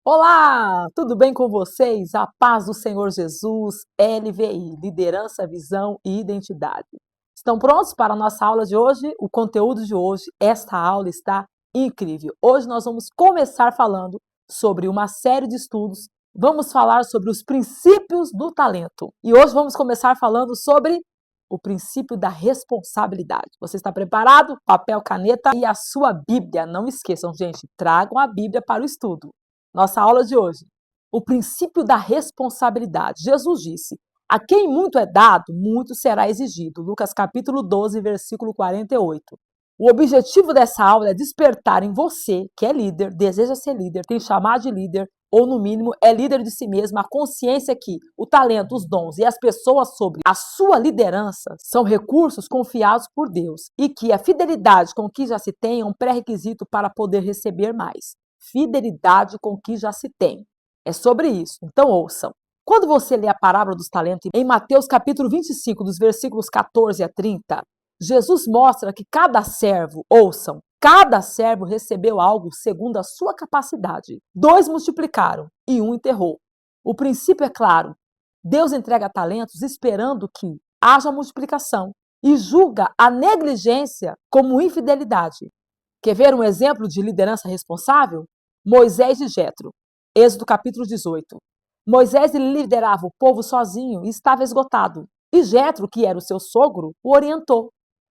Olá, tudo bem com vocês? A paz do Senhor Jesus, LVI, Liderança, Visão e Identidade. Estão prontos para a nossa aula de hoje? O conteúdo de hoje, esta aula está incrível. Hoje nós vamos começar falando sobre uma série de estudos. Vamos falar sobre os princípios do talento. E hoje vamos começar falando sobre o princípio da responsabilidade. Você está preparado? Papel, caneta e a sua Bíblia. Não esqueçam, gente, tragam a Bíblia para o estudo. Nossa aula de hoje. O princípio da responsabilidade. Jesus disse: a quem muito é dado, muito será exigido. Lucas capítulo 12, versículo 48. O objetivo dessa aula é despertar em você, que é líder, deseja ser líder, tem chamado de líder, ou no mínimo é líder de si mesmo, a consciência que o talento, os dons e as pessoas sobre a sua liderança são recursos confiados por Deus e que a fidelidade com que já se tem é um pré-requisito para poder receber mais. Fidelidade com o que já se tem. É sobre isso. Então ouçam. Quando você lê a parábola dos talentos em Mateus capítulo 25, dos versículos 14 a 30, Jesus mostra que cada servo, ouçam, cada servo recebeu algo segundo a sua capacidade. 2 multiplicaram e 1 enterrou. O princípio é claro. Deus entrega talentos esperando que haja multiplicação e julga a negligência como infidelidade. Quer ver um exemplo de liderança responsável? Moisés e Jetro. Êxodo capítulo 18. Moisés liderava o povo sozinho e estava esgotado. E Jetro, que era o seu sogro, o orientou.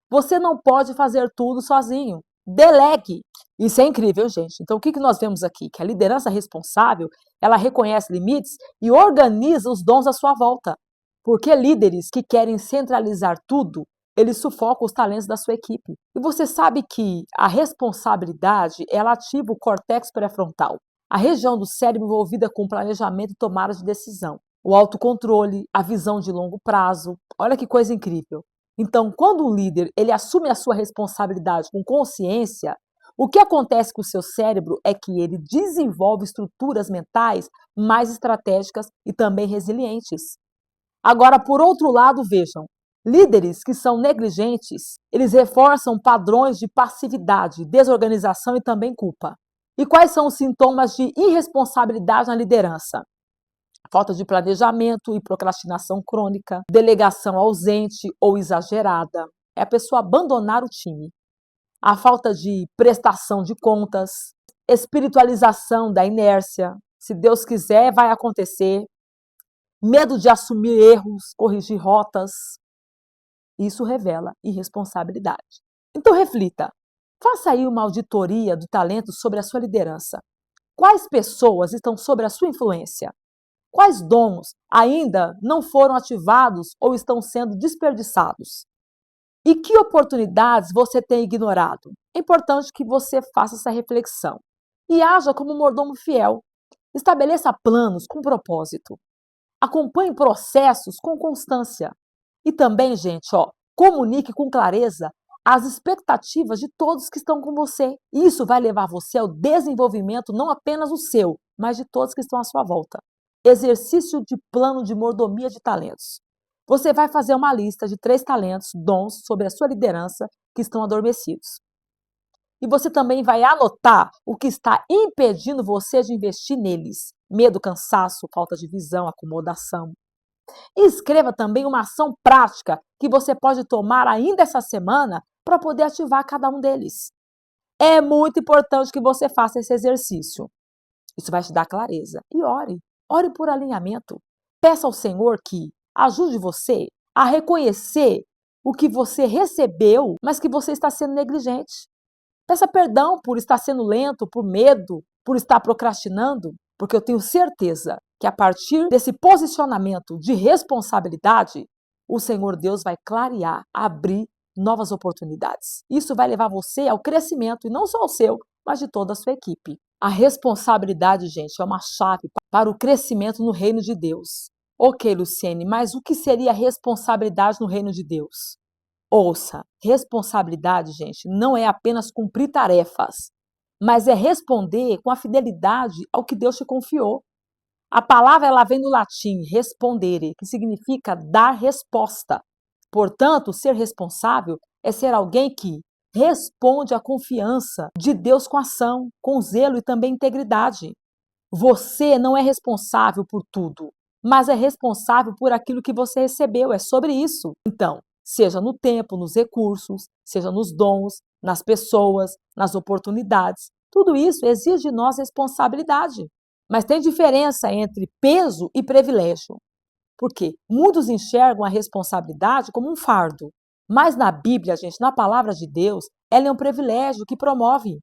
Você não pode fazer tudo sozinho. Delegue. Isso é incrível, gente. Então, o que nós vemos aqui? Que a liderança responsável, ela reconhece limites e organiza os dons à sua volta. Porque líderes que querem centralizar tudo, eles sufocam os talentos da sua equipe. E você sabe que a responsabilidade, ela ativa o córtex pré-frontal, a região do cérebro envolvida com planejamento e tomada de decisão, o autocontrole, a visão de longo prazo. Olha que coisa incrível. Então, quando um líder ele assume a sua responsabilidade com consciência, o que acontece com o seu cérebro é que ele desenvolve estruturas mentais mais estratégicas e também resilientes. Agora, por outro lado, vejam, líderes que são negligentes, eles reforçam padrões de passividade, desorganização e também culpa. E quais são os sintomas de irresponsabilidade na liderança? Falta de planejamento e procrastinação crônica, delegação ausente ou exagerada, é a pessoa abandonar o time. A falta de prestação de contas, espiritualização da inércia, se Deus quiser, vai acontecer. Medo de assumir erros, corrigir rotas. Isso revela irresponsabilidade. Então reflita, faça aí uma auditoria do talento sobre a sua liderança. Quais pessoas estão sob a sua influência? Quais dons ainda não foram ativados ou estão sendo desperdiçados? E que oportunidades você tem ignorado? É importante que você faça essa reflexão e haja como um mordomo fiel. Estabeleça planos com propósito. Acompanhe processos com constância. E também, gente, comunique com clareza as expectativas de todos que estão com você. Isso vai levar você ao desenvolvimento não apenas o seu, mas de todos que estão à sua volta. Exercício de plano de mordomia de talentos. Você vai fazer uma lista de 3 talentos, dons sobre a sua liderança que estão adormecidos. E você também vai anotar o que está impedindo você de investir neles. Medo, cansaço, falta de visão, acomodação. E escreva também uma ação prática que você pode tomar ainda essa semana para poder ativar cada um deles. É muito importante que você faça esse exercício. Isso vai te dar clareza. E ore. Ore por alinhamento. Peça ao Senhor que ajude você a reconhecer o que você recebeu, mas que você está sendo negligente. Peça perdão por estar sendo lento, por medo, por estar procrastinando, porque eu tenho certeza que a partir desse posicionamento de responsabilidade, o Senhor Deus vai clarear, abrir novas oportunidades. Isso vai levar você ao crescimento, e não só o seu, mas de toda a sua equipe. A responsabilidade, gente, é uma chave para o crescimento no reino de Deus. Ok, Luciene, mas o que seria responsabilidade no reino de Deus? Ouça, responsabilidade, gente, não é apenas cumprir tarefas, mas é responder com a fidelidade ao que Deus te confiou. A palavra ela vem do latim respondere, que significa dar resposta. Portanto, ser responsável é ser alguém que responde à confiança de Deus com ação, com zelo e também integridade. Você não é responsável por tudo, mas é responsável por aquilo que você recebeu. É sobre isso. Então, seja no tempo, nos recursos, seja nos dons, nas pessoas, nas oportunidades. Tudo isso exige de nós responsabilidade. Mas tem diferença entre peso e privilégio. Porque muitos enxergam a responsabilidade como um fardo. Mas na Bíblia, gente, na palavra de Deus, ela é um privilégio que promove.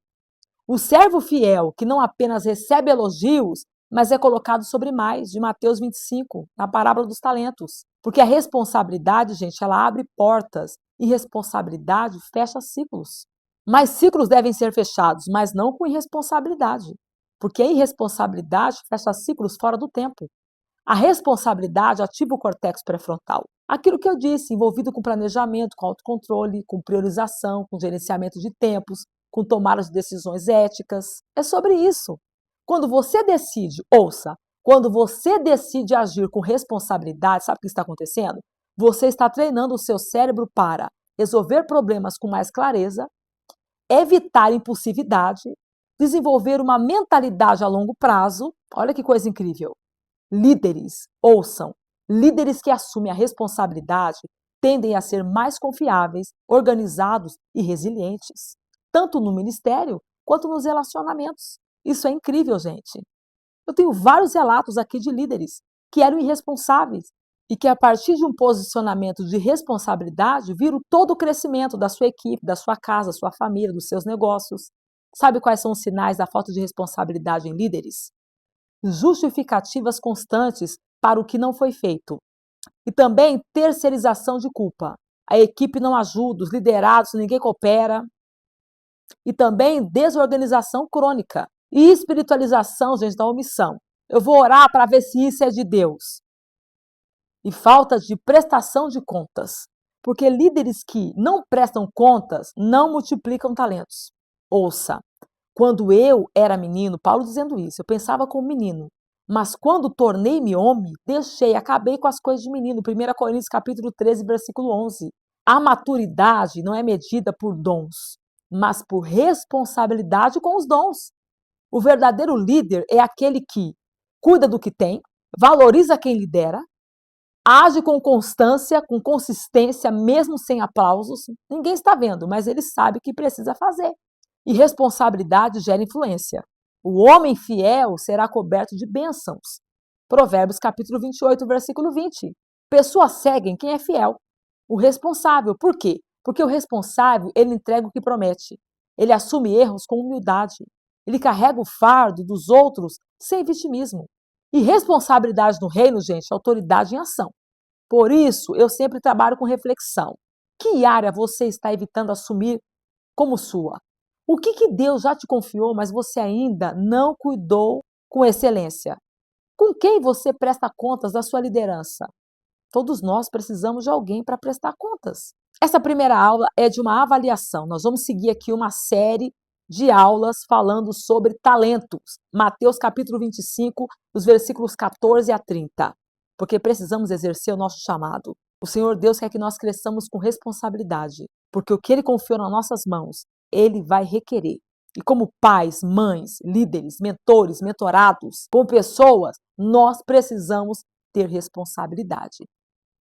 O servo fiel, que não apenas recebe elogios, mas é colocado sobre mais, de Mateus 25, na parábola dos talentos. Porque a responsabilidade, gente, ela abre portas e responsabilidade fecha ciclos. Mas ciclos devem ser fechados, mas não com irresponsabilidade. Porque a irresponsabilidade fecha ciclos fora do tempo. A responsabilidade ativa o córtex pré-frontal. Aquilo que eu disse, envolvido com planejamento, com autocontrole, com priorização, com gerenciamento de tempos, com tomada de decisões éticas. É sobre isso. Quando você decide, ouça, quando você decide agir com responsabilidade, sabe o que está acontecendo? Você está treinando o seu cérebro para resolver problemas com mais clareza, evitar impulsividade, desenvolver uma mentalidade a longo prazo. Olha que coisa incrível. Líderes, ouçam, líderes que assumem a responsabilidade tendem a ser mais confiáveis, organizados e resilientes, tanto no ministério quanto nos relacionamentos. Isso é incrível, gente. Eu tenho vários relatos aqui de líderes que eram irresponsáveis e que, a partir de um posicionamento de responsabilidade, viram todo o crescimento da sua equipe, da sua casa, da sua família, dos seus negócios. Sabe quais são os sinais da falta de responsabilidade em líderes? Justificativas constantes para o que não foi feito. E também terceirização de culpa. A equipe não ajuda, os liderados, ninguém coopera. E também desorganização crônica. E espiritualização, gente, da omissão. Eu vou orar para ver se isso é de Deus. E falta de prestação de contas. Porque líderes que não prestam contas não multiplicam talentos. Ouça, quando eu era menino, Paulo dizendo isso, eu pensava como menino. Mas quando tornei-me homem, acabei com as coisas de menino. 1 Coríntios capítulo 13, versículo 11. A maturidade não é medida por dons, mas por responsabilidade com os dons. O verdadeiro líder é aquele que cuida do que tem, valoriza quem lidera, age com constância, com consistência, mesmo sem aplausos. Ninguém está vendo, mas ele sabe o que precisa fazer. E responsabilidade gera influência. O homem fiel será coberto de bênçãos. Provérbios capítulo 28, versículo 20. Pessoas seguem quem é fiel. O responsável. Por quê? Porque o responsável, ele entrega o que promete. Ele assume erros com humildade. Ele carrega o fardo dos outros sem vitimismo. E responsabilidade no reino, gente, é autoridade em ação. Por isso, eu sempre trabalho com reflexão. Que área você está evitando assumir como sua? O que Deus já te confiou, mas você ainda não cuidou com excelência? Com quem você presta contas da sua liderança? Todos nós precisamos de alguém para prestar contas. Essa primeira aula é de uma avaliação. Nós vamos seguir aqui uma série de aulas falando sobre talentos. Mateus capítulo 25, dos versículos 14 a 30. Porque precisamos exercer o nosso chamado. O Senhor Deus quer que nós cresçamos com responsabilidade, porque o que Ele confiou nas nossas mãos, Ele vai requerer. E como pais, mães, líderes, mentores, mentorados, como pessoas, nós precisamos ter responsabilidade.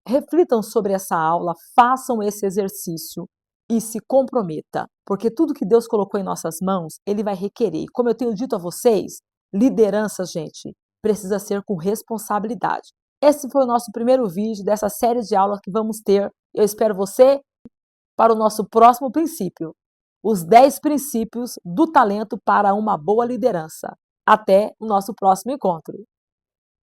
Reflitam sobre essa aula, façam esse exercício e se comprometa, porque tudo que Deus colocou em nossas mãos, Ele vai requerer. Como eu tenho dito a vocês, liderança, gente, precisa ser com responsabilidade. Esse foi o nosso primeiro vídeo dessa série de aulas que vamos ter. Eu espero você para o nosso próximo princípio. Os 10 princípios do talento para uma boa liderança. Até o nosso próximo encontro.